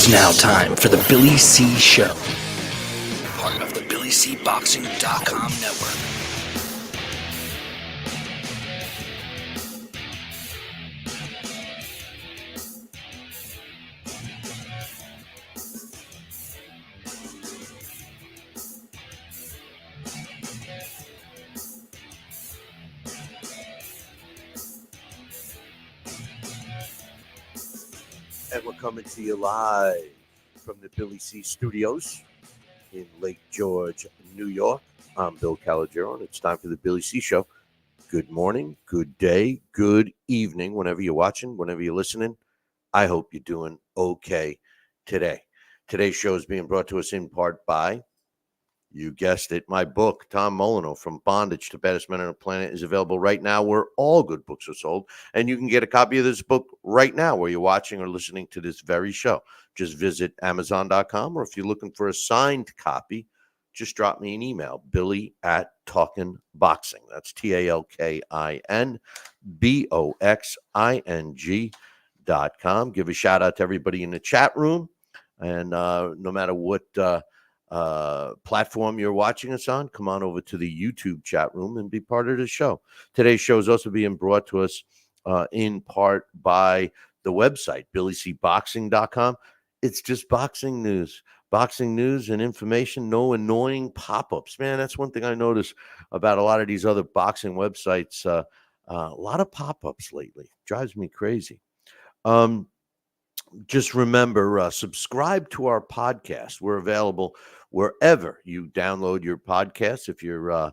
It's now time for the Billy C. Show, part of the BillyCBoxing.com network. And we're coming to you live from the Billy C. Studios in Lake George, New York. I'm Bill Calogero, and it's time for the Billy C. Show. Good morning, good day, good evening, whenever you're watching, whenever you're listening. I hope you're doing okay today. Today's show is being brought to us in part by, you guessed it, my book, Tom Molyneux, From Bondage to Baddest Men on the Planet, is available right now where all good books are sold. And you can get a copy of this book right now where you're watching or listening to this very show. Just visit Amazon.com, or if you're looking for a signed copy, just drop me an email, Billy@TalkinBoxing. That's TalkinBoxing.com. Give a shout out to everybody in the chat room. And no matter what platform you're watching us on, come on over to the YouTube chat room and be part of the show. Today's show is also being brought to us in part by the website, BillyCBoxing.com. It's just boxing news and information, no annoying pop-ups. Man, that's one thing I notice about a lot of these other boxing websites. A lot of pop-ups lately. Drives me crazy. Just remember, subscribe to our podcast. We're available wherever you download your podcasts. If you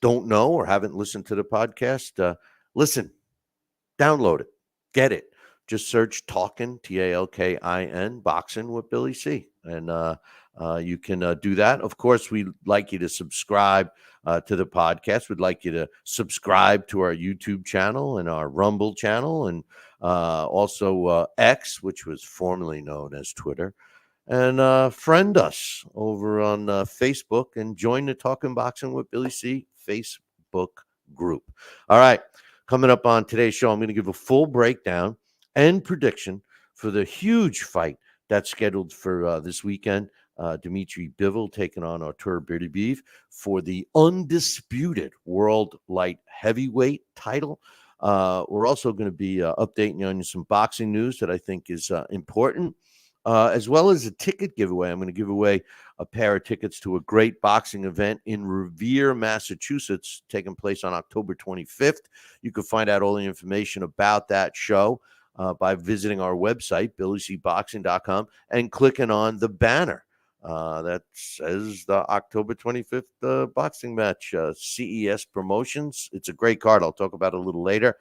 don't know or haven't listened to the podcast, listen, download it, get it. Just search Talkin', Talkin, Boxing with Billy C. And you can do that. Of course, we'd like you to subscribe to the podcast. We'd like you to subscribe to our YouTube channel and our Rumble channel, and also X, which was formerly known as Twitter. And friend us over on Facebook and join the Talking Boxing with Billy C. Facebook group. All right. Coming up on today's show, I'm going to give a full breakdown and prediction for the huge fight that's scheduled for this weekend. Dmitry Bivol taking on Artur Beterbiev for the Undisputed World Light Heavyweight title. We're also going to be updating you on some boxing news that I think is important, as well as a ticket giveaway. I'm going to give away a pair of tickets to a great boxing event in Revere, Massachusetts, taking place on October 25th. You can find out all the information about that show by visiting our website, BillyCBoxing.com, and clicking on the banner that says the October 25th boxing match, CES Promotions. It's a great card. I'll talk about it a little later.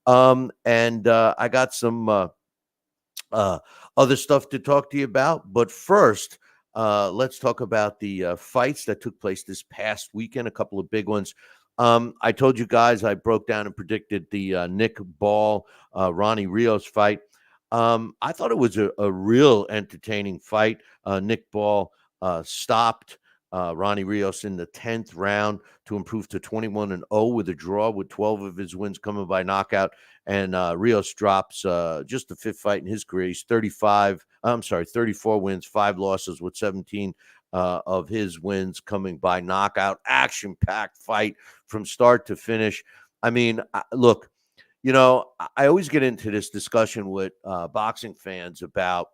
And I got some other stuff to talk to you about. But first, let's talk about the fights that took place this past weekend, a couple of big ones. I told you guys I broke down and predicted the Nick Ball, Ronnie Rios fight. I thought it was a real entertaining fight. Nick Ball stopped Ronnie Rios in the 10th round to improve to 21-0 with a draw, with 12 of his wins coming by knockout. And Rios drops just the fifth fight in his career. He's 34 wins, 5 losses, with 17 of his wins coming by knockout. Action-packed fight from start to finish. I mean, look, you know, I always get into this discussion with boxing fans about,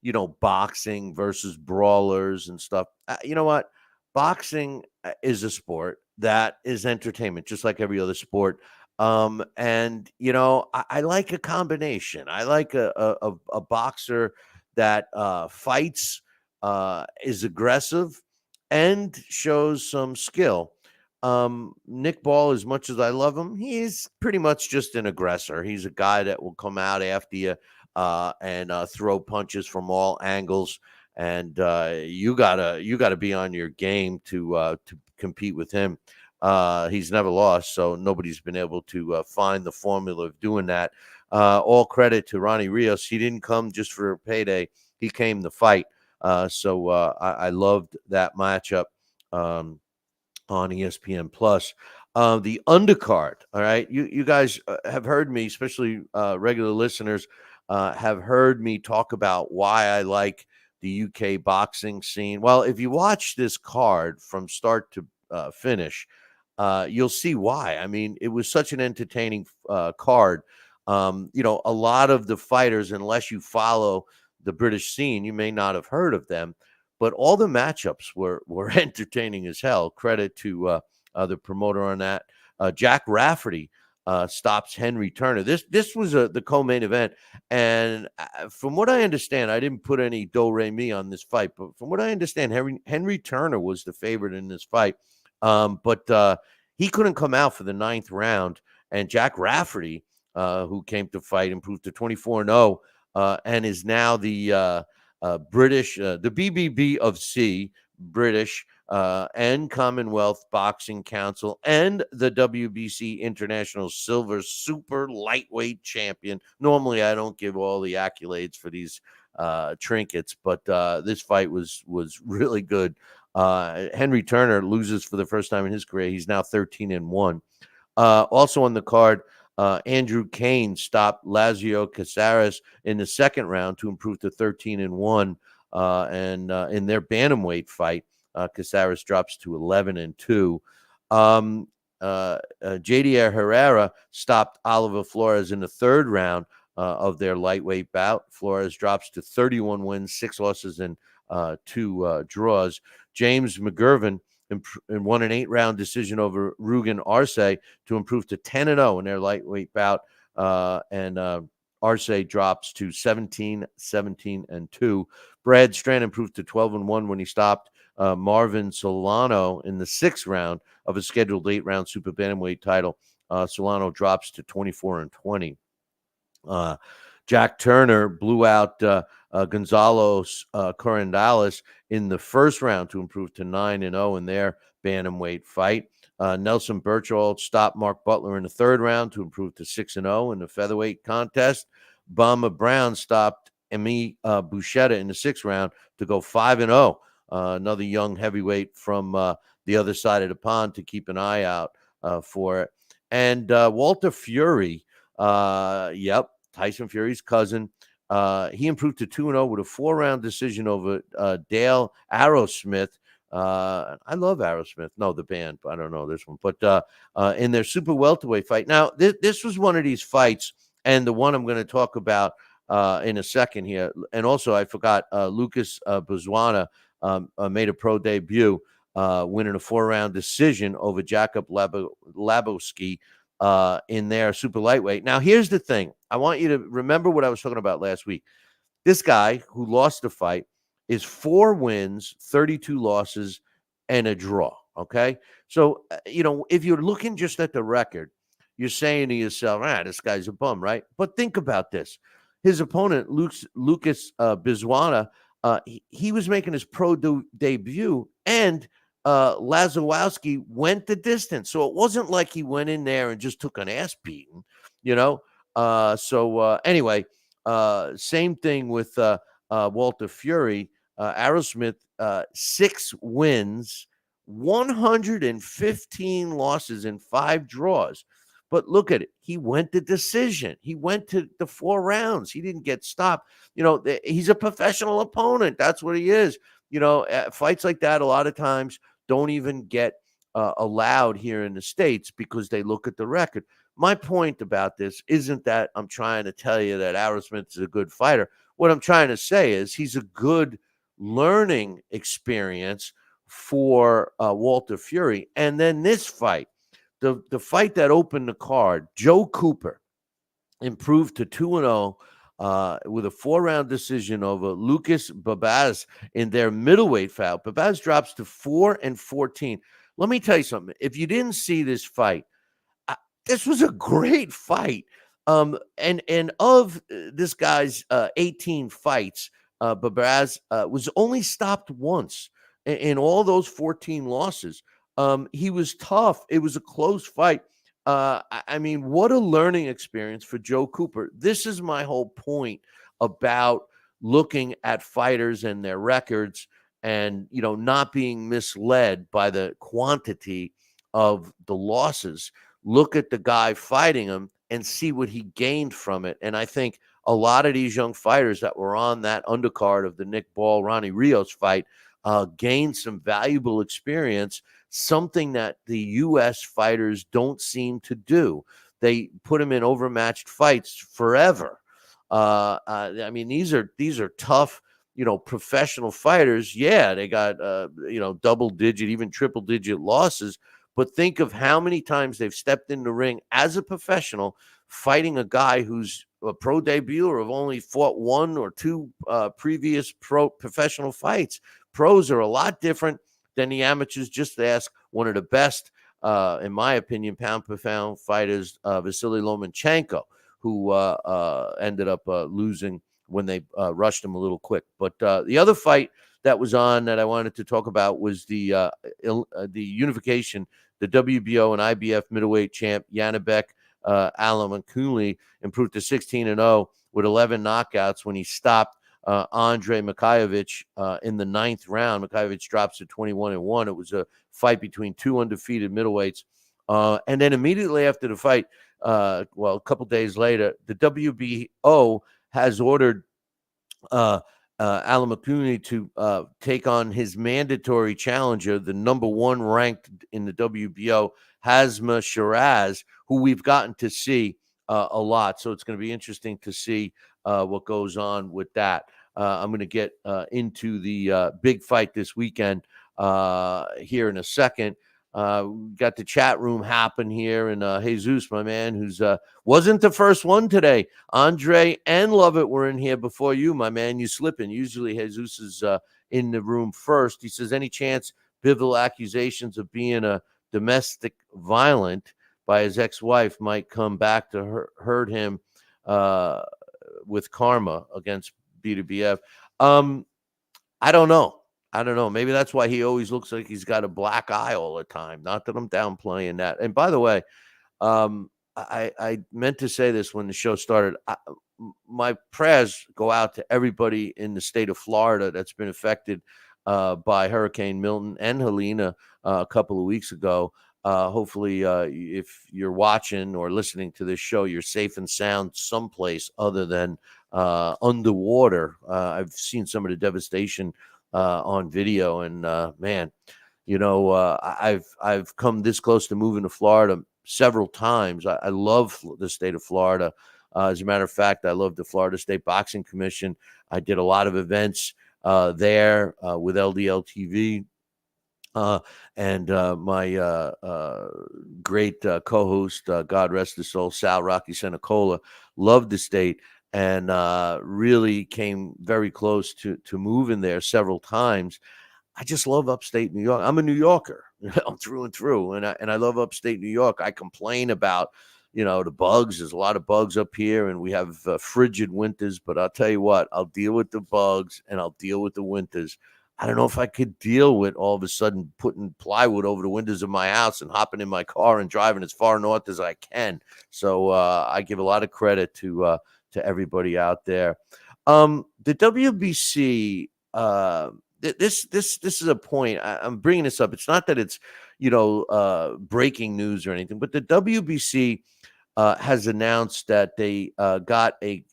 you know, boxing versus brawlers and stuff. You know what? Boxing is a sport that is entertainment, just like every other sport. And, you know, I like a combination. I like a boxer that fights, is aggressive, and shows some skill. Nick Ball, as much as I love him, he's pretty much just an aggressor. He's a guy that will come out after you and throw punches from all angles. And you gotta be on your game to compete with him. He's never lost, so nobody's been able to find the formula of doing that. All credit to Ronnie Rios. He didn't come just for a payday. He came to fight. So I loved that matchup on ESPN Plus. The undercard, all right? You guys have heard me, especially regular listeners, have heard me talk about why I like the UK boxing scene. Well, if you watch this card from start to finish, you'll see why. I mean, it was such an entertaining card. A lot of the fighters, unless you follow the British scene, you may not have heard of them, but all the matchups were entertaining as hell. Credit to the promoter on that. Jack Rafferty stops Henry Turner. This was the co-main event, and from what I understand, I didn't put any do-re-mi on this fight, but from what I understand, Henry Turner was the favorite in this fight, but he couldn't come out for the 9th round, and Jack Rafferty, who came to fight, improved to 24-0, and is now the British, the BBB of C, British and Commonwealth Boxing Council, and the WBC International Silver Super Lightweight Champion. Normally, I don't give all the accolades for these trinkets, but this fight was really good. Henry Turner loses for the first time in his career. He's now 13-1. Also on the card, Andrew Kane stopped Lazio Caceres in the 2nd round to improve to 13-1. And in their bantamweight fight, Caceres drops to 11-2. JDR Herrera stopped Oliver Flores in the 3rd round of their lightweight bout. Flores drops to 31 wins, 6 losses, and 2 draws. James McGurven won an 8-round decision over Rugen Arce to improve to 10-0 in their lightweight bout. And Arce drops to 17-2. Brad Strand improved to 12-1 when he stopped Marvin Solano in the 6th round of a scheduled 8-round super bantamweight title. Solano drops to 24-20. Jack Turner blew out Gonzalo Corendales in the 1st round to improve to 9-0 in their bantamweight fight. Nelson Berchtold stopped Mark Butler in the 3rd round to improve to 6-0 in the featherweight contest. Bama Brown stopped Emi Bouchetta in the 6th round to go 5-0. Another young heavyweight from the other side of the pond to keep an eye out for it. And Walter Fury, Tyson Fury's cousin, he improved to 2-0 with a 4-round decision over Dale Arrowsmith. I love Aerosmith. No, the band. I don't know this one. But in their super welterweight fight. Now, this was one of these fights, and the one I'm going to talk about in a second here. And also, I forgot, Lucas Botswana made a pro debut, winning a 4-round decision over Jakub Labowski in their super lightweight. Now, here's the thing. I want you to remember what I was talking about last week. This guy who lost the fight is 4 wins, 32 losses, and a draw, okay? So, if you're looking just at the record, you're saying to yourself, this guy's a bum, right? But think about this. His opponent, Lucas Botswana, he was making his pro debut, and Lazowski went the distance. So it wasn't like he went in there and just took an ass beating, Anyway, same thing with Walter Fury. Aerosmith, 6 wins, 115 losses, and 5 draws. But look at it. He went to decision. He went to the 4 rounds. He didn't get stopped. He's a professional opponent. That's what he is. Fights like that a lot of times don't even get allowed here in the States because they look at the record. My point about this isn't that I'm trying to tell you that Aerosmith is a good fighter. What I'm trying to say is he's a good learning experience for Walter Fury. And then this fight, the fight that opened the card, Joe Cooper improved to 2-0 with a 4-round decision over Lucas Babaz in their middleweight fight. Babaz drops to 4-14. Let me tell you something. If you didn't see this fight, this was a great fight. And of this guy's 18 fights, Babaz was only stopped once in all those 14 losses. He was tough. It was a close fight. I mean, what a learning experience for Joe Cooper. This is my whole point about looking at fighters and their records and, not being misled by the quantity of the losses. Look at the guy fighting him and see what he gained from it. And I think a lot of these young fighters that were on that undercard of the Nick Ball, Ronnie Rios fight gained some valuable experience, something that the U.S. fighters don't seem to do. They put them in overmatched fights forever. I mean, these are tough, professional fighters. Yeah, they got double digit, even triple digit losses. But think of how many times they've stepped in the ring as a professional, fighting a guy who's a pro debut or have only fought one or two previous professional fights. Pros are a lot different than the amateurs. Just ask one of the best, in my opinion, pound for pound fighters, Vasily Lomachenko, who ended up losing when they rushed him a little quick. But the other fight that was on that I wanted to talk about was the unification, the WBO and IBF middleweight champ Janibek Munley improved to 16-0 with 11 knockouts when he stopped Andre Makayevic in the 9th round. Makayevic drops to 21-1. It was a fight between two undefeated middleweights. And then immediately after the fight, a couple days later, the WBO has ordered Munley to take on his mandatory challenger, the number 1 ranked in the WBO, Hasma Shiraz, who we've gotten to see a lot. So it's going to be interesting to see what goes on with that. I'm going to get into the big fight this weekend here in a second. We got the chat room happen here, and Jesus, my man, who's wasn't the first one today. Andre and Lovett were in here before you, my man. You slipping. Usually Jesus is in the room first. He says, any chance Bivol accusations of being a domestic violent by his ex-wife might come back to hurt him with karma against Beterbiev? I don't know. Maybe that's why he always looks like he's got a black eye all the time. Not that I'm downplaying that. And by the way, I meant to say this when the show started. My prayers go out to everybody in the state of Florida that's been affected by Hurricane Milton and Helene a couple of weeks ago. Hopefully, if you're watching or listening to this show, you're safe and sound someplace other than underwater. I've seen some of the devastation on video, and man, I've come this close to moving to Florida several times. I love the state of Florida. As a matter of fact, I love the Florida State Boxing Commission. I did a lot of events there with LDL TV. And my great co-host, God rest his soul, Sal Rocky Senecola, loved the state and really came very close to moving there several times. I just love upstate New York. I'm a New Yorker, through and through, and I love upstate New York. I complain about, the bugs. There's a lot of bugs up here, and we have frigid winters. But I'll tell you what, I'll deal with the bugs and I'll deal with the winters. I don't know if I could deal with all of a sudden putting plywood over the windows of my house and hopping in my car and driving as far north as I can. So I give a lot of credit to everybody out there. The WBC, this is a point. I'm bringing this up. It's not that it's breaking news or anything, but the WBC has announced that they got a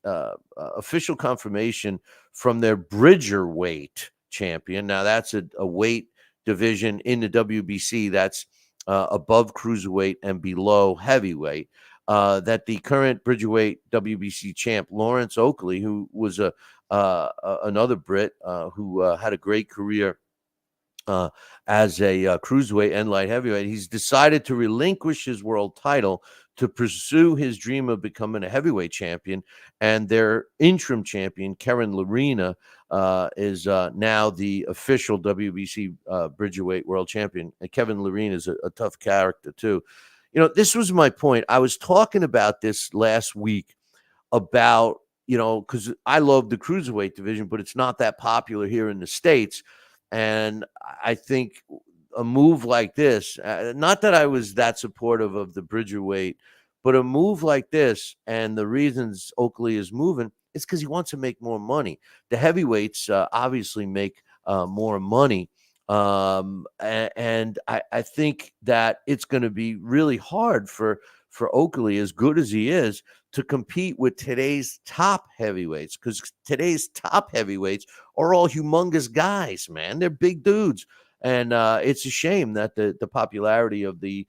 official confirmation from their Bridgeweight champion. Now that's a weight division in the WBC that's above cruiserweight and below heavyweight. That the current Bridgeweight WBC champ Lawrence Oakley, who was another Brit who had a great career as a cruiserweight and light heavyweight, he's decided to relinquish his world title to pursue his dream of becoming a heavyweight champion. And their interim champion, Karen Lerena, is now the official WBC Bridgeweight world champion. And Kevin Lerena is a tough character too. This was my point. I was talking about this last week about, because I love the cruiserweight division, but it's not that popular here in the States. And I think a move like this, not that I was that supportive of the Bridgeweight, but a move like this, and the reasons Oakley is moving, is because he wants to make more money. The heavyweights obviously make more money And I think that it's going to be really hard for Oakley, as good as he is, to compete with today's top heavyweights, because today's top heavyweights are all humongous guys, man. They're big dudes. And it's a shame that the popularity of these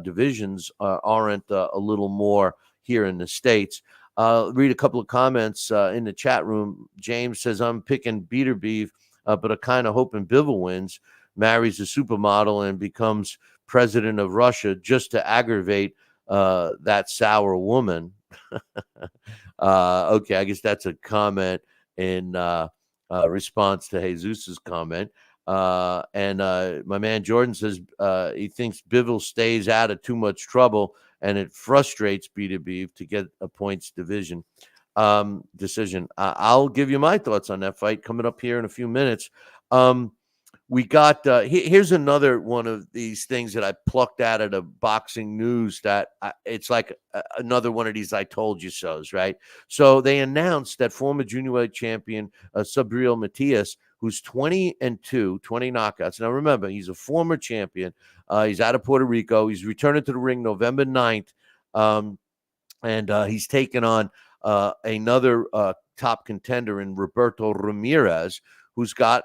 divisions aren't a little more here in the States. Read a couple of comments in the chat room. James says, I'm picking Beterbiev, but I kind of hoping Bivol wins, marries a supermodel, and becomes president of Russia just to aggravate that sour woman. Okay, I guess that's a comment in response to Jesus's comment. And my man Jordan says he thinks Bivol stays out of too much trouble, and it frustrates Beterbiev to get a points decision. I'll give you my thoughts on that fight coming up here in a few minutes. We got here's another one of these things that I plucked out of the boxing news that it's like another one of these I told you so's, right? So they announced that former junior weight champion Subriel Matias, who's 20-2, 20 knockouts. Now remember, he's a former champion. He's out of Puerto Rico. He's returning to the ring November 9th. And he's taken on another top contender in Roberto Ramirez, who's got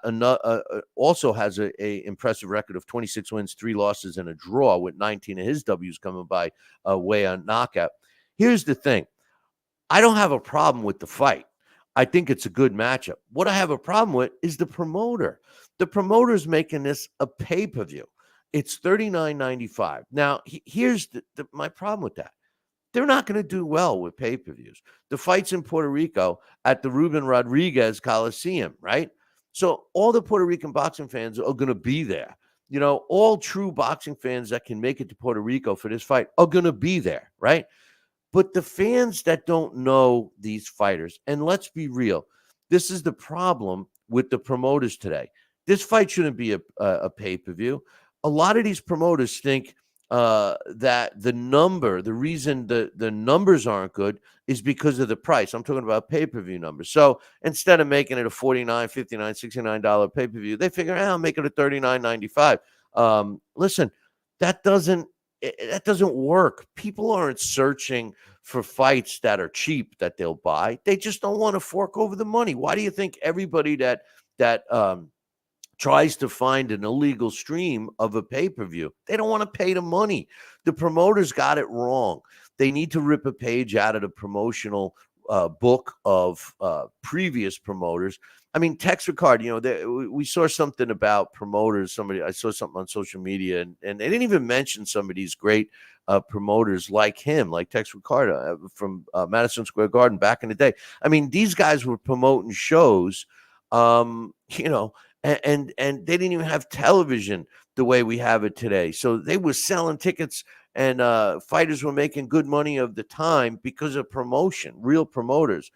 also has a impressive record of 26 wins, 3 losses, and a draw, with 19 of his W's coming by way on knockout. Here's the thing. I don't have a problem with the fight. I think it's a good matchup. What I have a problem with is the promoter. The promoter's making this a pay-per-view. It's $39.95. Now, here's my problem with that. They're not going to do well with pay-per-views. The fight's in Puerto Rico at the Ruben Rodriguez Coliseum, right? So all the Puerto Rican boxing fans are going to be there. You know, all true boxing fans that can make it to Puerto Rico for this fight are going to be there, right? But the fans that don't know these fighters, and let's be real, this is the problem with the promoters today. This fight shouldn't be a pay-per-view. A lot of these promoters think that the reason the numbers aren't good is because of the price. I'm talking about pay-per-view numbers. So instead of making it a $49, $59, $69 pay-per-view, they figure, I'll make it a $39.95. Listen, that doesn't work. People aren't searching for fights that are cheap that they'll buy. They just don't want to fork over the money. Why do you think everybody that tries to find an illegal stream of a pay-per-view, they don't want to pay the money? The promoters got it wrong. They need to rip a page out of the promotional book of previous promoters. I mean, Tex Rickard, we saw something about promoters. I saw something on social media, and they didn't even mention some of these great promoters like him, like Tex Rickard from Madison Square Garden back in the day. I mean, these guys were promoting shows, and they didn't even have television the way we have it today. So they were selling tickets, and fighters were making good money of the time because of promotion, real promoters.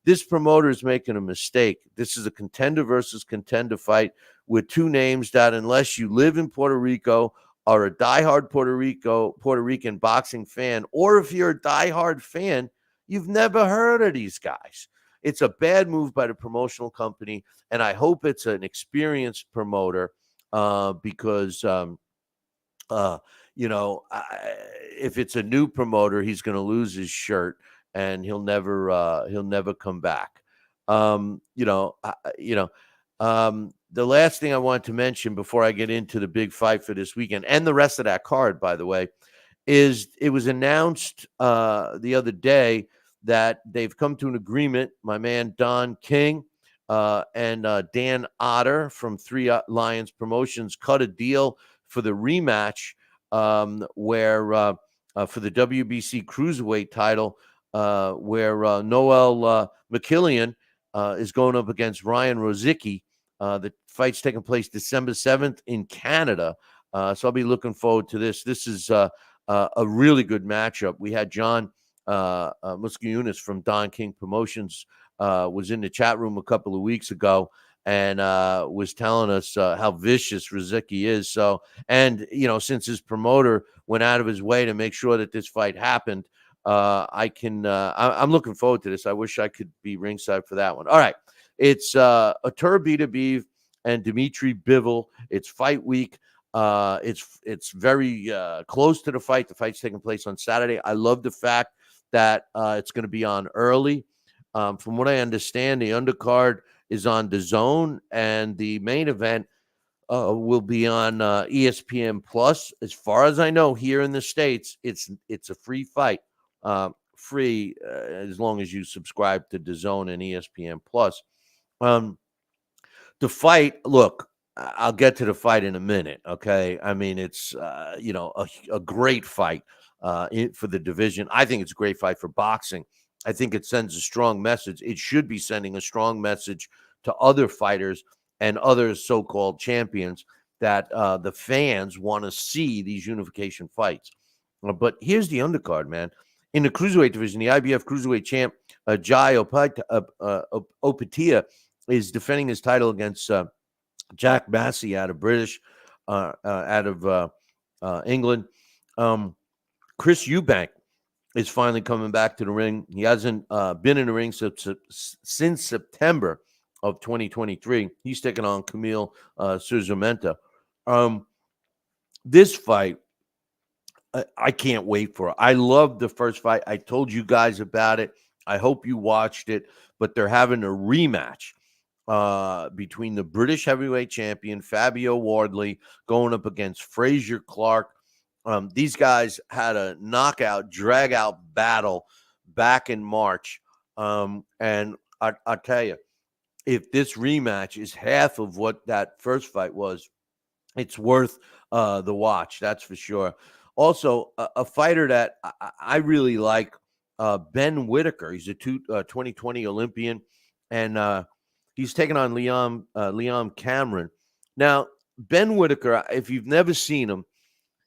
This promoter is making a mistake. This is a contender versus contender fight with two names that, unless you live in Puerto Rico, are a diehard Puerto Rican boxing fan, or if you're a diehard fan, you've never heard of these guys. It's a bad move by the promotional company, and I hope it's an experienced promoter because, if it's a new promoter, he's going to lose his shirt and he'll never come back. The last thing I want to mention before I get into the big fight for this weekend and the rest of that card, by the way, is it was announced the other day that they've come to an agreement. My man Don King and Dan Otter from Three Lions Promotions cut a deal for the rematch where for the WBC Cruiserweight Title, where Noel McKillian is going up against Ryan Rozicki. The fight's taking place December 7th in Canada. So I'll be looking forward to this. This is a really good matchup. We had John Musciunas from Don King Promotions was in the chat room a couple of weeks ago and was telling us how vicious Rozicki is. So, and since his promoter went out of his way to make sure that this fight happened, I'm looking forward to this. I wish I could be ringside for that one. All right. It's Artur Beterbiev and Dmitry Bivol. It's fight week. It's very close to the fight. The fight's taking place on Saturday. I love the fact that it's going to be on early. From what I understand, the undercard is on DAZN, and the main event will be on ESPN Plus. As far as I know, here in the States, it's a free fight, free as long as you subscribe to DAZN and ESPN Plus. The fight, look, I'll get to the fight in a minute. Okay, I mean it's a great fight for the division. I think it's a great fight for boxing. I think it sends a strong message. It should be sending a strong message to other fighters and other so-called champions that the fans want to see these unification fights. But here's the undercard, man. In the cruiserweight division, the IBF Cruiserweight champ Jai Opatia is defending his title against Jack Massey out of England. Chris Eubank is finally coming back to the ring. He hasn't been in the ring since September of 2023. He's taking on Camille Surzamenta. This fight, I can't wait for it. I love the first fight. I told you guys about it. I hope you watched it, but they're having a rematch between the British heavyweight champion Fabio Wardley going up against Fraser Clark. These guys had a knockout, drag-out battle back in March. And I'll tell you, if this rematch is half of what that first fight was, it's worth the watch. That's for sure. Also, a fighter that I really like, Ben Whitaker. He's a 2020 Olympian, and he's taking on Leon Cameron. Now, Ben Whitaker, if you've never seen him,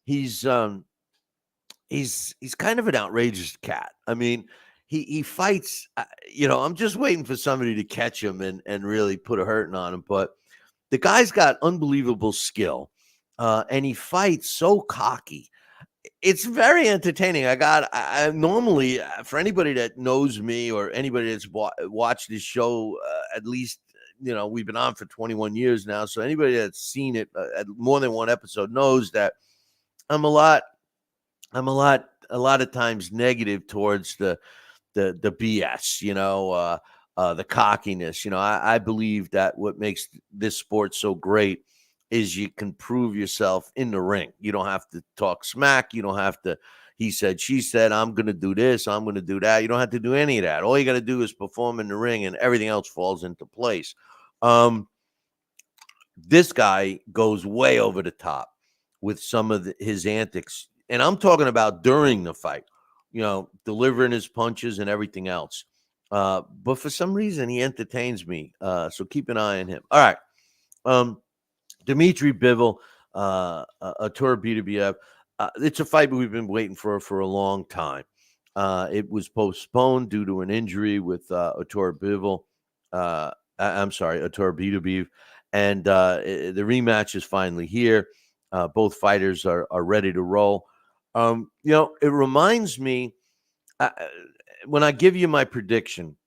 he's kind of an outrageous cat. I mean, he fights. I'm just waiting for somebody to catch him and really put a hurting on him. But the guy's got unbelievable skill, and he fights so cocky. It's very entertaining. I normally, for anybody that knows me or anybody that's watched this show, at least, we've been on for 21 years now. So anybody that's seen it at more than one episode knows that I'm a lot of times negative towards the BS, the cockiness. I believe that what makes this sport so great is you can prove yourself in the ring. You don't have to talk smack. You don't have to, he said, she said, I'm going to do this, I'm going to do that. You don't have to do any of that. All you got to do is perform in the ring and everything else falls into place. This guy goes way over the top with some of his antics. And I'm talking about during the fight, delivering his punches and everything else. But for some reason, he entertains me. So keep an eye on him. All right. Dmitry Bivol, Artur Beterbiev. It's a fight we've been waiting for a long time. It was postponed due to an injury with Artur Bivol. Artur Beterbiev. And the rematch is finally here. Both fighters are ready to roll. It reminds me, when I give you my prediction,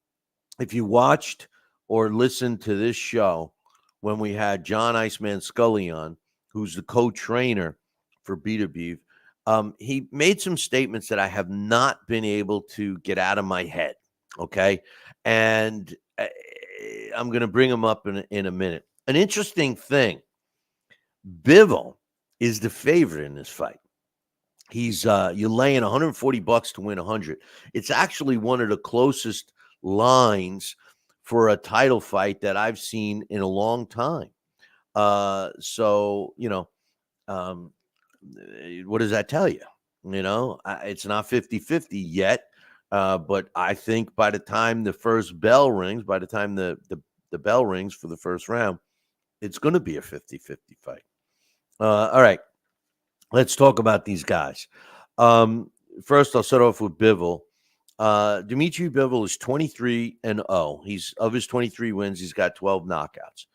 if you watched or listened to this show, when we had John Iceman Scully on, who's the co-trainer for Beterbiev, he made some statements that I have not been able to get out of my head, okay? And I'm going to bring them up in a minute. An interesting thing, Bivol is the favorite in this fight. He's you're laying $140 to win 100. It's actually one of the closest lines for a title fight that I've seen in a long time. What does that tell you? It's not 50-50 yet, but I think by the time the first bell rings, by the time the bell rings for the first round, it's going to be a 50-50 fight. All right, let's talk about these guys. First, I'll start off with Bivol. Dmitry Bivol is 23-0. He's of his 23 wins, he's got 12 knockouts.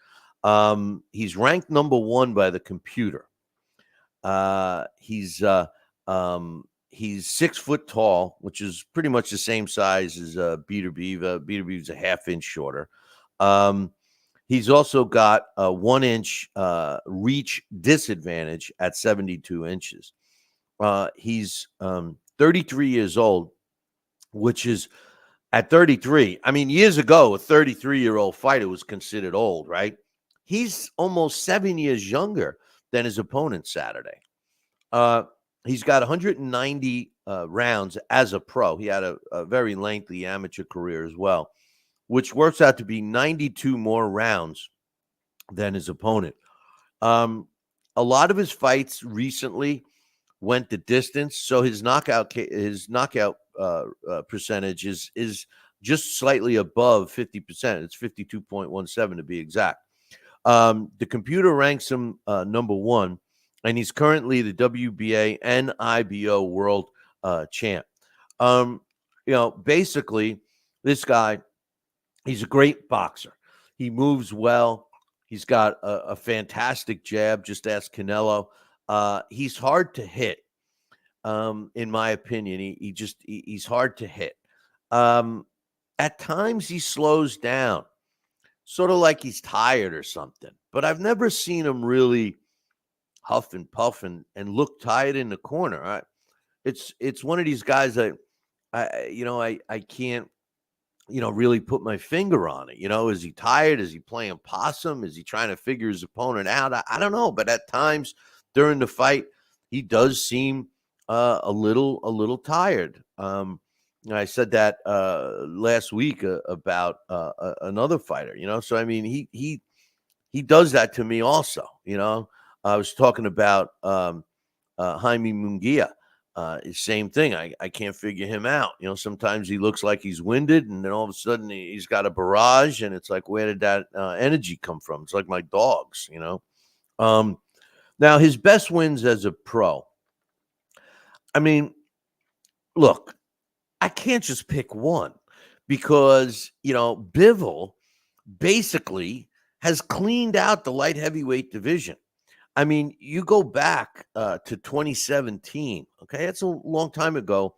He's ranked number 1 by the computer. He's 6 foot tall, which is pretty much the same size as Beterbiev. Beterbiev's a half inch shorter. He's also got a 1-inch reach disadvantage at 72 inches. He's 33 years old, which is at 33. I mean, years ago, a 33-year-old fighter was considered old, right? He's almost 7 years younger than his opponent Saturday. He's got 190 rounds as a pro. He had a very lengthy amateur career as well, which works out to be 92 more rounds than his opponent. A lot of his fights recently went the distance, so his knockout percentage is just slightly above 50%. It's 52.17 to be exact. The computer ranks him number 1, and he's currently the WBA and IBO world champ. Basically, this guy, he's a great boxer. He moves well. He's got a fantastic jab. Just ask Canelo. He's hard to hit, in my opinion. He's hard to hit. At times, he slows down, sort of like he's tired or something. But I've never seen him really huff and puff and look tired in the corner. It's one of these guys that I can't really put my finger on it. Is he tired? Is he playing possum? Is he trying to figure his opponent out? I don't know. But at times during the fight, he does seem a little tired. I said that last week about another fighter. So I mean, he does that to me also. I was talking about Jaime Munguia. Same thing. I can't figure him out. Sometimes he looks like he's winded, and then all of a sudden he's got a barrage, and it's like, where did that energy come from? It's like my dogs, Now, his best wins as a pro. I mean, look, I can't just pick one because, Bivol basically has cleaned out the light heavyweight division. I mean, you go back to 2017. Okay, that's a long time ago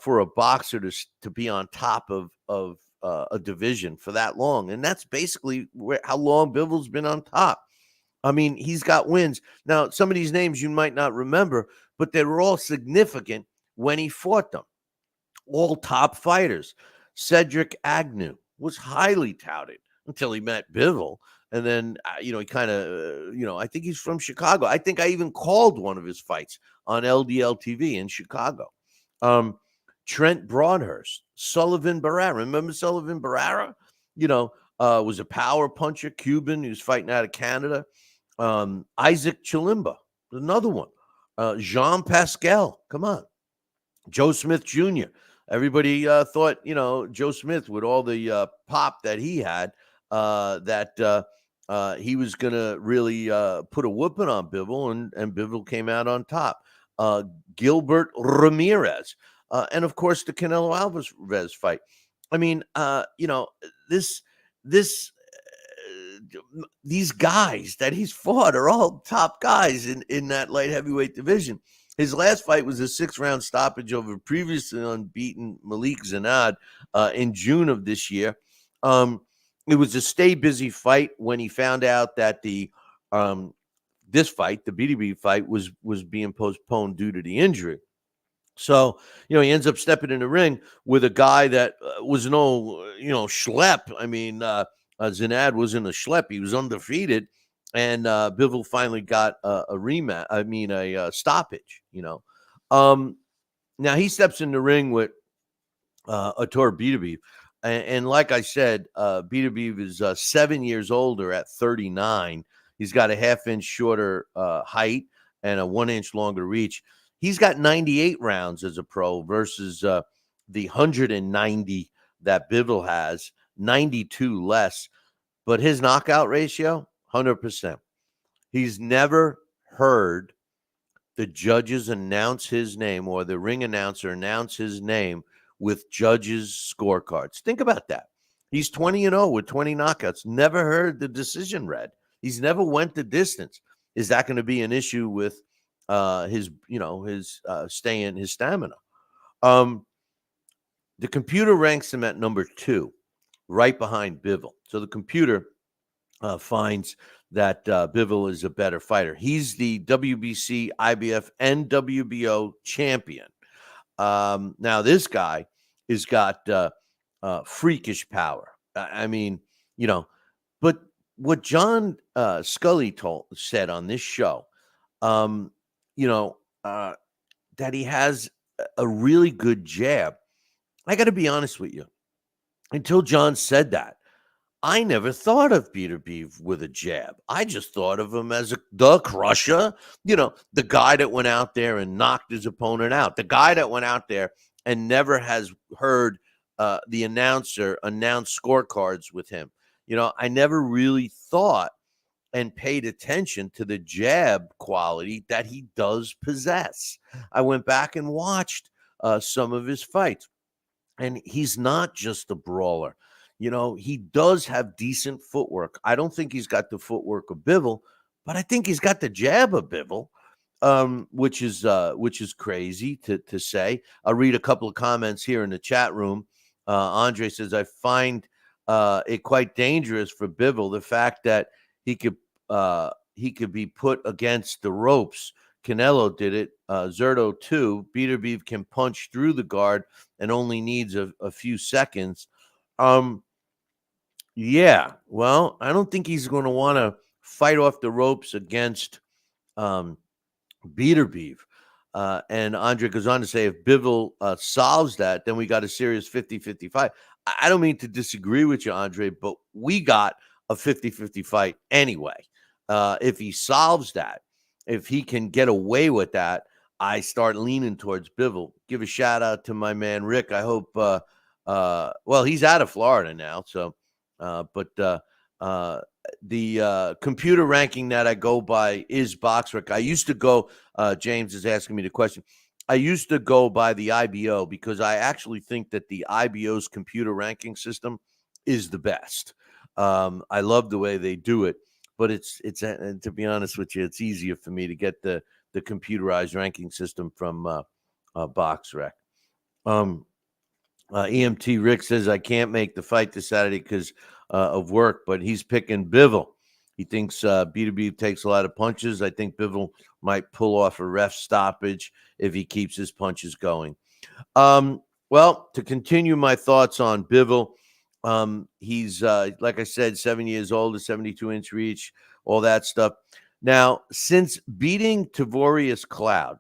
for a boxer to be on top of a division for that long, and that's basically how long Bivol's been on top. I mean, he's got wins. Now, some of these names you might not remember, but they were all significant when he fought them. All top fighters. Cedric Agnew was highly touted until he met Bivol. And then, he kind of, I think he's from Chicago. I think I even called one of his fights on LDL TV in Chicago. Trent Broadhurst, Sullivan Barrera. Remember Sullivan Barrera? Was a power puncher, Cuban. He was fighting out of Canada. Isaac Chilimba, another one. Jean Pascal, come on. Joe Smith Jr. Everybody thought, Joe Smith, with all the pop that he had, that he was going to really put a whooping on Bivol, and Bivol came out on top. Gilbert Ramirez, and of course the Canelo Alvarez fight. I mean, these guys that he's fought are all top guys in that light heavyweight division. His last fight was a 6-round stoppage over previously unbeaten Malik Zanad in June of this year. It was a stay busy fight when he found out that this fight, the BDB fight, was being postponed due to the injury. So, he ends up stepping in the ring with a guy that was no, schlep. I mean, Zanad wasn't a schlep. He was undefeated. And Bivol finally got a rematch. I mean, a stoppage, Now he steps in the ring with Artur Beterbiev. And like I said, Beterbiev is 7 years older at 39. He's got a half-inch shorter height and a 1-inch longer reach. He's got 98 rounds as a pro versus the 190 that Bivol has, 92 less. But his knockout ratio, 100%. He's never heard the judges announce his name or the ring announcer announce his name with judges' scorecards. Think about that. He's 20-0 with 20 knockouts. Never heard the decision read. He's never went the distance. Is that going to be an issue with his staying, his stamina? The computer ranks him at number 2, right behind Bivol. So the computer finds that Bivol is a better fighter. He's the WBC, IBF, and WBO champion. Now, this guy has got freakish power. I mean, but what John Scully said on this show, that he has a really good jab. I got to be honest with you. Until John said that, I never thought of Beterbiev with a jab. I just thought of him as the crusher, the guy that went out there and knocked his opponent out, the guy that went out there and never has heard the announcer announce scorecards with him. I never really thought and paid attention to the jab quality that he does possess. I went back and watched some of his fights, and he's not just a brawler. He does have decent footwork. I don't think he's got the footwork of Bivol, but I think he's got the jab of Bivol, which is crazy to say. I'll read a couple of comments here in the chat room. Andre says, I find it quite dangerous for Bivol, the fact that he could be put against the ropes. Canelo did it. Zerto too. Beterbiev can punch through the guard and only needs a few seconds. Yeah, well, I don't think he's going to want to fight off the ropes against Beterbiev. And Andre goes on to say, if Bivol solves that, then we got a serious 50-50 fight. I don't mean to disagree with you, Andre, but we got a 50-50 fight anyway. If he solves that, if he can get away with that, I start leaning towards Bivol. Give a shout out to my man Rick. I hope well, he's out of Florida now, so but the computer ranking that I go by is BoxRec. I used to go, James is asking me the question. I used to go by the IBO because I actually think that the IBO's computer ranking system is the best. I love the way they do it, but it's to be honest with you, it's easier for me to get the computerized ranking system from BoxRec. EMT Rick says, I can't make the fight this Saturday because of work, but he's picking Bivol. He thinks Beterbiev takes a lot of punches. I think Bivol might pull off a ref stoppage if he keeps his punches going. Well, to continue my thoughts on Bivol, he's, like I said, 7 years old, a 72-inch reach, all that stuff. Now, since beating Tavorius Cloud,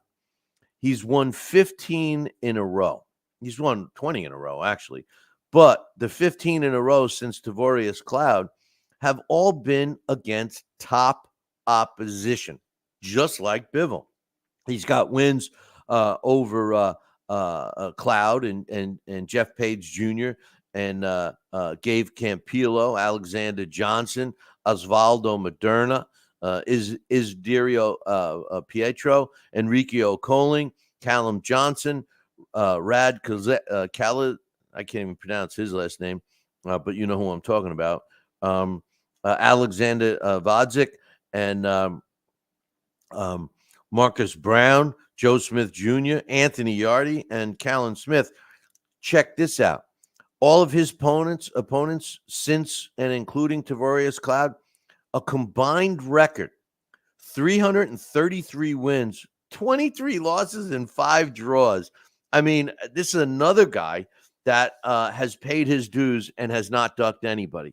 he's won 15 in a row. He's won 20 in a row, actually. But the 15 in a row since Tavorius Cloud have all been against top opposition, just like Bivol. He's got wins over Cloud and Jeff Page Jr. and Gabe Campillo, Alexander Johnson, Osvaldo Moderna, Isdirio Pietro, Enrique Ocoling, Callum Johnson, Rad Khalid, I can't even pronounce his last name, but you know who I'm talking about. Alexander Vodzik and Marcus Brown, Joe Smith Jr., Anthony Yardy, and Callan Smith. Check this out. All of his opponents since and including Tavorius Cloud, a combined record, 333 wins, 23 losses, and 5 draws. I mean, this is another guy that has paid his dues and has not ducked anybody.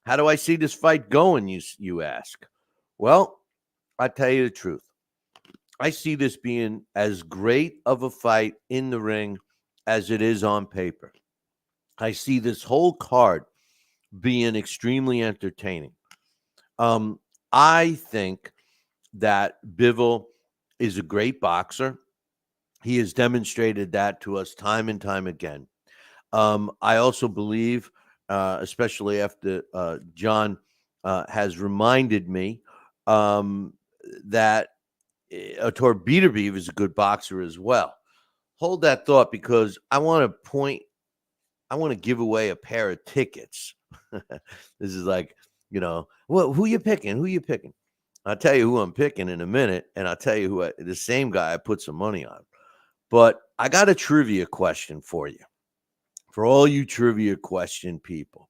How do I see this fight going, you ask? Well, I tell you the truth. I see this being as great of a fight in the ring as it is on paper. I see this whole card being extremely entertaining. I think that Bivol is a great boxer. He has demonstrated that to us time and time again. I also believe, especially after John has reminded me that Artur Beterbiev is a good boxer as well. Hold that thought, because I want to give away a pair of tickets. This is like, well, who you picking? Who you picking? I'll tell you who I'm picking in a minute, and I'll tell you who the same guy I put some money on. But I got a trivia question for you. For all you trivia question people,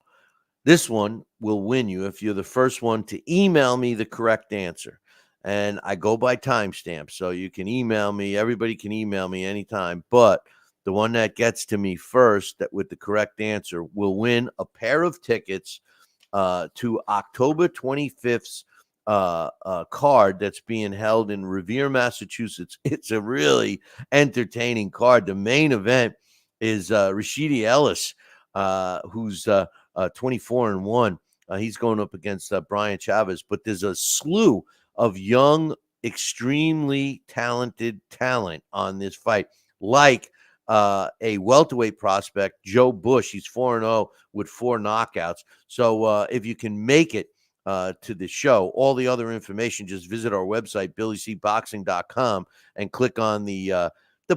This one will win you if you're the first one to email me the correct answer. And I go by timestamp, so you can email me. Everybody can email me anytime, but the one that gets to me first that with the correct answer will win a pair of tickets to October 25th's card that's being held in Revere, Massachusetts. It's a really entertaining card. The main event is Rashidi Ellis, who's 24-1. He's going up against Brian Chavez, but there's a slew of young, extremely talented talent on this fight, like a welterweight prospect, Joe Bush. He's 4-0 with 4 knockouts. So if you can make it to the show, all the other information, just visit our website, BillyCBoxing.com, and click on the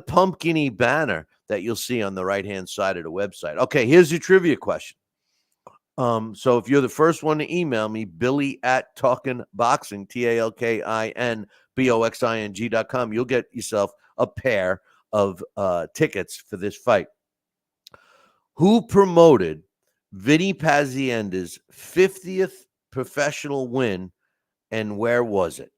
pumpkin-y banner that you'll see on the right-hand side of the website. Okay, here's your trivia question. So if you're the first one to email me, Billy@TalkinBoxing, TalkinBoxing.com, you'll get yourself a pair of tickets for this fight. Who promoted Vinny Pazienda's 50th professional win, and where was it?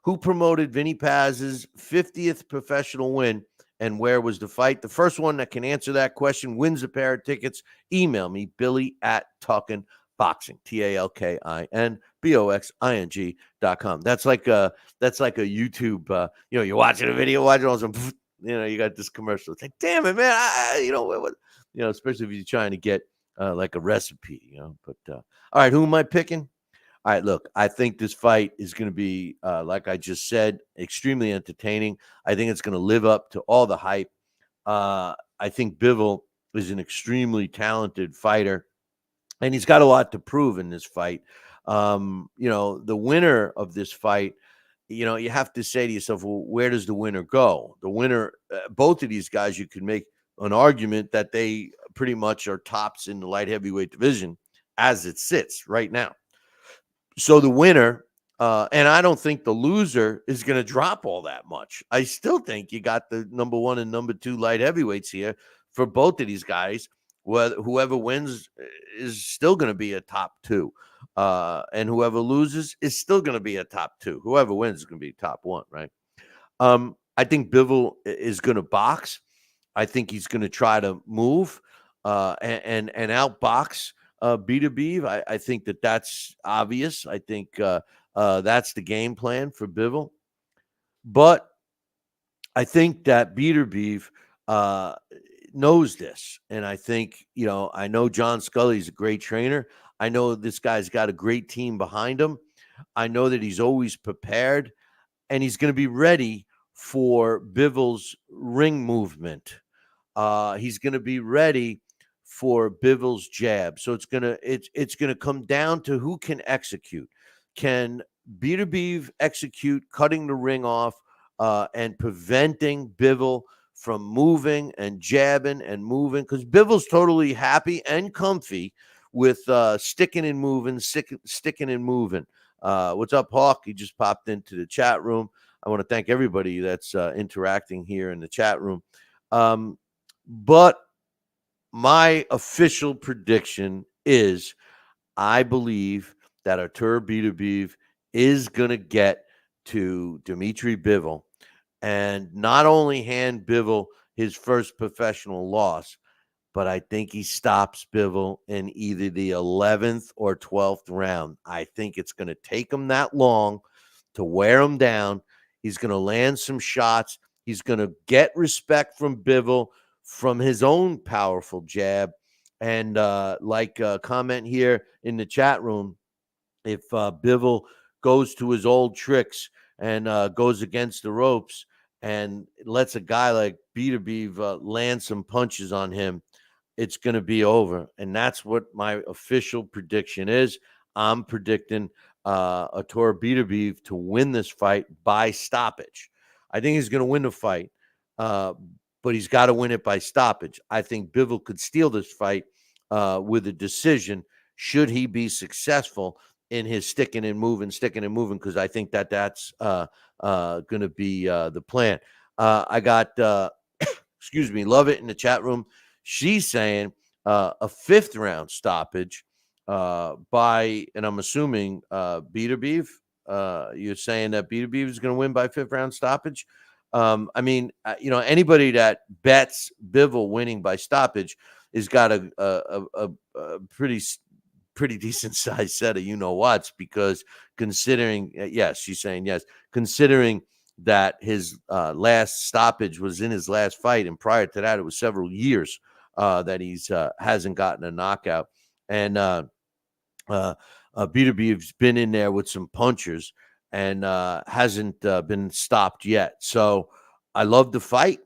Who promoted Vinny Paz's 50th professional win, and where was the fight? The first one that can answer that question wins a pair of tickets. Email me, Billy@TalkinBoxing, TalkinBoxing.com. That's like a YouTube. You're watching a video, watching all some. You got this commercial. It's like, damn it, man! Especially if you're trying to get like a recipe. But all right, who am I picking? All right, look, I think this fight is going to be, like I just said, extremely entertaining. I think it's going to live up to all the hype. I think Bivol is an extremely talented fighter, and he's got a lot to prove in this fight. The winner of this fight, you have to say to yourself, well, where does the winner go? The winner, both of these guys, you could make an argument that they pretty much are tops in the light heavyweight division as it sits right now. So the winner, and I don't think the loser is going to drop all that much. I still think you got the number 1 and number 2 light heavyweights here for both of these guys. Whoever wins is still going to be a top 2. And whoever loses is still going to be a top 2. Whoever wins is going to be top 1, right? I think Bivol is going to box. I think he's going to try to move and outbox Beterbiev. I think that's obvious. I think that's the game plan for Bivol. But I think that Beterbiev knows this. And I think, I know John Scully's a great trainer. I know this guy's got a great team behind him. I know that he's always prepared, and he's going to be ready for Bivol's ring movement. He's going to be ready for Bivol's jab. So it's gonna come down to who can execute. Can Beterbiev execute cutting the ring off and preventing Bivol from moving and jabbing and moving? Because Bivol's totally happy and comfy with sticking and moving. What's up, Hawk? He just popped into the chat room. I want to thank everybody that's interacting here in the chat room. But my official prediction is I believe that Artur Beterbiev is going to get to Dmitry Bivol and not only hand Bivol his first professional loss, but I think he stops Bivol in either the 11th or 12th round. I think it's going to take him that long to wear him down. He's going to land some shots. He's going to get respect from Bivol from his own powerful jab. And comment here in the chat room, if Bivol goes to his old tricks and goes against the ropes and lets a guy like Beterbiev land some punches on him, it's going to be over. And that's what my official prediction is. I'm predicting Artur Beterbiev to win this fight by stoppage. I think he's going to win the fight, but he's got to win it by stoppage. I think Bivol could steal this fight with a decision should he be successful in his sticking and moving, because I think that's going to be the plan. I got, Love It in the chat room. She's saying a 5th round stoppage. by, and I'm assuming Beterbiev. You're saying that Beterbiev is going to win by 5th round stoppage. I mean, anybody that bets Bivol winning by stoppage has got a pretty decent size set of whats, because considering, yes, she's saying yes, considering that his last stoppage was in his last fight, and prior to that, it was several years that he's hasn't gotten a knockout, and Beterbiev's been in there with some punchers and hasn't been stopped yet. So I love the fight.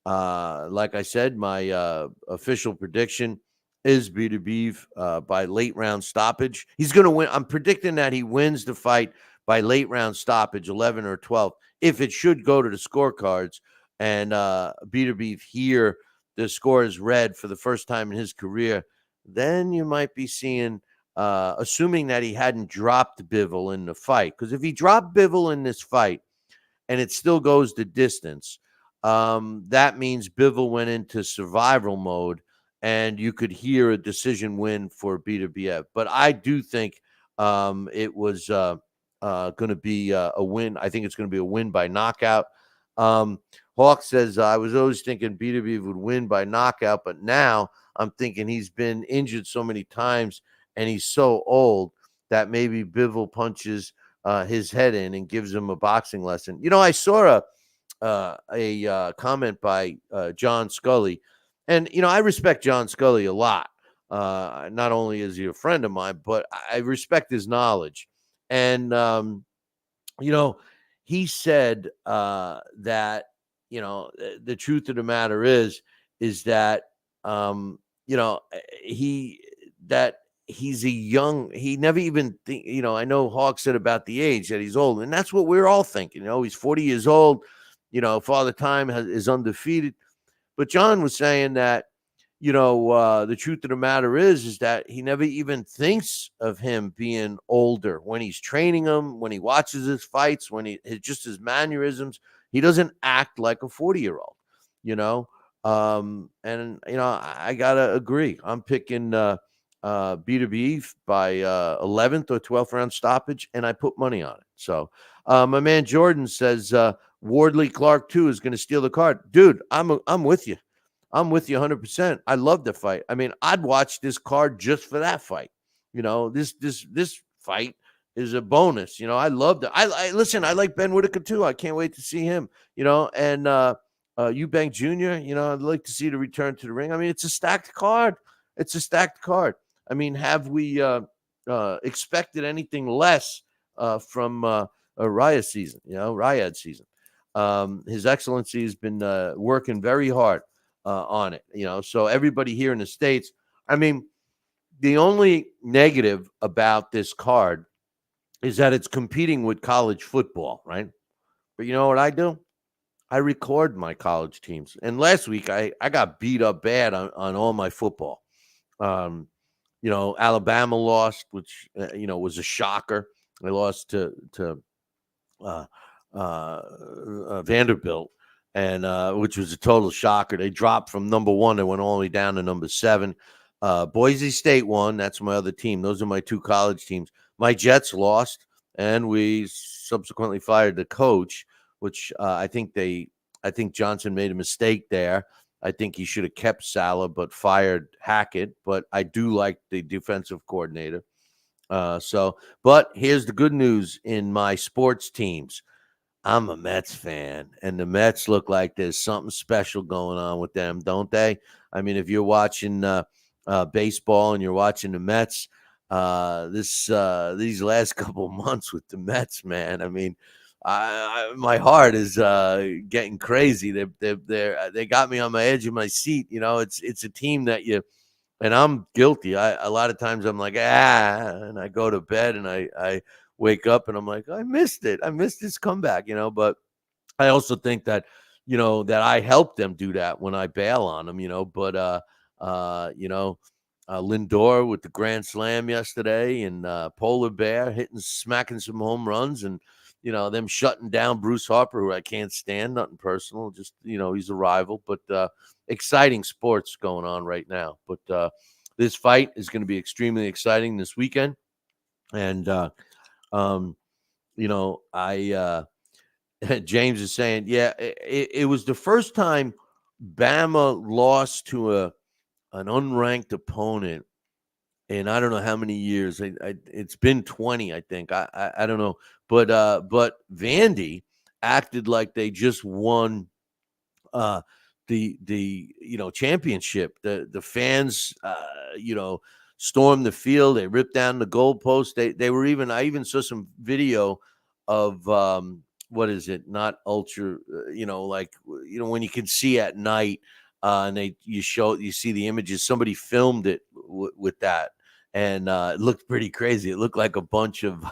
Like I said, my official prediction is Beterbiev by late round stoppage. He's going to win. I'm predicting that he wins the fight by late round stoppage, 11 or 12. If it should go to the scorecards, and Beterbiev here, the score is red for the first time in his career, then you might be seeing, assuming that he hadn't dropped Bivol in the fight. Because if he dropped Bivol in this fight and it still goes the distance, that means Bivol went into survival mode, and you could hear a decision win for Beterbiev. But I do think it was going to be a win. I think it's going to be a win by knockout. Hawk says, I was always thinking Beterbiev would win by knockout, but now I'm thinking he's been injured so many times and he's so old that maybe Bivol punches his head in and gives him a boxing lesson. I saw a comment by John Scully, and I respect John Scully a lot. Not only is he a friend of mine, but I respect his knowledge. And he said that the truth of the matter is that he's a young, he never even think, I know Hawk said about the age that he's old, and that's what we're all thinking. He's 40 years old, Father Time is undefeated. But John was saying that, the truth of the matter is that he never even thinks of him being older when he's training him, when he watches his fights, when just his mannerisms. He doesn't act like a 40-year-old, and, I got to agree. I'm picking Beterbiev by 11th or 12th round stoppage, and I put money on it. So my man Jordan says Wardley Clark, too, is going to steal the card. Dude, I'm with you. I'm with you 100%. I love the fight. I mean, I'd watch this card just for that fight. This fight is a bonus. I love it. I listen, I like Ben Whitaker too. I can't wait to see him, and Eubank Jr., I'd like to see the return to the ring. I mean, it's a stacked card. I mean, have we expected anything less from a Rios season, Riad season? His Excellency has been working very hard on it, so everybody here in the States, I mean, the only negative about this card is that it's competing with college football, right? But you know what I do? I record my college teams. And last week I got beat up bad on all my football. Alabama lost, which, was a shocker. They lost to Vanderbilt, and which was a total shocker. They dropped from number 1. They went all the way down to number 7. Boise State won. That's my other team. Those are my 2 college teams. My Jets lost, and we subsequently fired the coach, which I think Johnson made a mistake there. I think he should have kept Salah but fired Hackett. But I do like the defensive coordinator. But here's the good news in my sports teams. I'm a Mets fan, and the Mets look like there's something special going on with them, don't they? I mean, if you're watching baseball and you're watching the Mets, these last couple of months with the Mets, man, I mean, my heart is getting crazy. They got me on my edge of my seat. It's a team that and I'm guilty. A lot of times I'm like, and I go to bed and I wake up and I'm like, I missed it. I missed this comeback, but I also think that, that I helped them do that when I bail on them, but, Lindor with the grand slam yesterday, and Polar Bear smacking some home runs, and, them shutting down Bruce Harper, who I can't stand, nothing personal, just, he's a rival, but exciting sports going on right now. But this fight is going to be extremely exciting this weekend. And, James is saying, yeah, it was the first time Bama lost to an unranked opponent in I don't know how many years. It's been 20, I think. I don't know, but Vandy acted like they just won the championship. The fans stormed the field. They ripped down the goalpost. They were I even saw some video of what is it? Not ultra, when you can see at night, and you see the images. Somebody filmed it with that, and it looked pretty crazy. It looked like a bunch of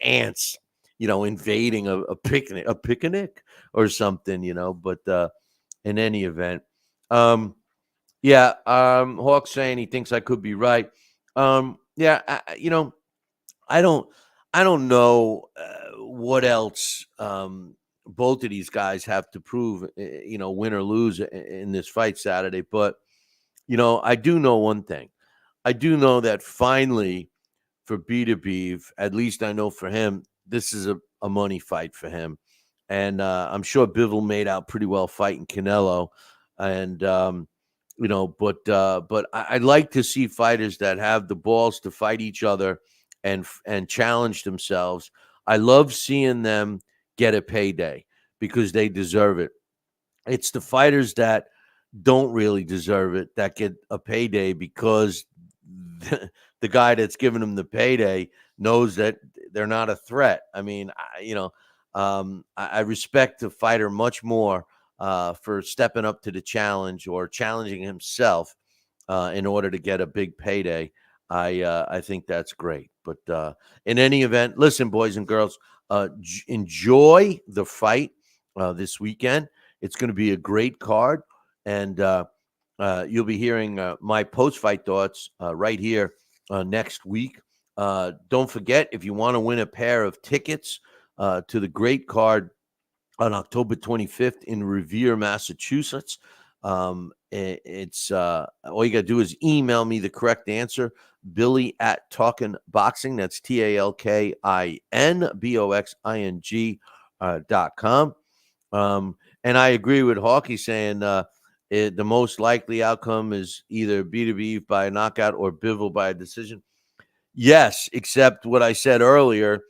ants, invading a picnic or something, But in any event, Hawk saying he thinks I could be right. I don't know what else both of these guys have to prove, win or lose in this fight Saturday. But, I do know one thing. I do know that finally for Beterbiev, at least I know for him, this is a money fight for him. And I'm sure Bivol made out pretty well fighting Canelo. And, but I'd like to see fighters that have the balls to fight each other and challenge themselves. I love seeing them get a payday because they deserve it. It's the fighters that don't really deserve it that get a payday because the guy that's giving them the payday knows that they're not a threat. I mean, I respect the fighter much more for stepping up to the challenge or challenging himself in order to get a big payday. I think that's great. But in any event, listen, boys and girls, enjoy the fight this weekend. It's going to be a great card, and you'll be hearing my post-fight thoughts right here next week. Don't forget, if you want to win a pair of tickets to the great card on October 25th in Revere, Massachusetts, it's all you got to do is email me the correct answer, Billy at Talkin Boxing. That's TalkinBoxing.com. And I agree with Hawkey saying the most likely outcome is either Beterbiev by a knockout or Bivol by a decision. Yes, except what I said earlier.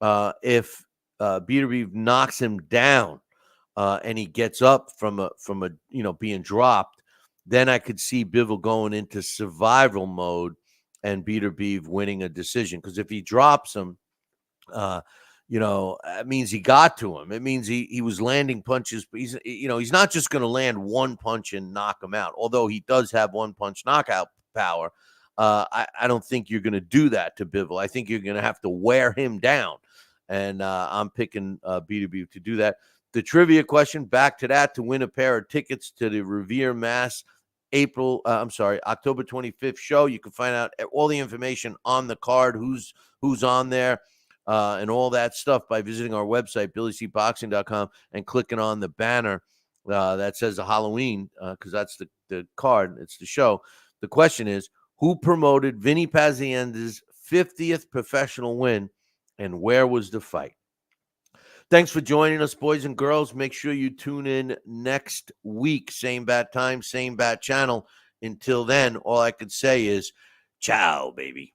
If Beterbiev knocks him down and he gets up from a being dropped, then I could see Bivol going into survival mode and Beterbiev winning a decision. Because if he drops him, it means he got to him. It means he was landing punches. But he's not just going to land one punch and knock him out. Although he does have one punch knockout power, I don't think you're going to do that to Bivol. I think you're going to have to wear him down. And I'm picking Beterbiev to do that. The trivia question, back to that, to win a pair of tickets to the Revere, Mass. October 25th show. You can find out all the information on the card, who's on there, and all that stuff by visiting our website, BillyCBoxing.com, and clicking on the banner that says the Halloween, because that's the card. It's the show. The question is, who promoted Vinny Pazienza's 50th professional win, and where was the fight? Thanks for joining us, boys and girls. Make sure you tune in next week. Same bat time, same bat channel. Until then, all I could say is, ciao, baby.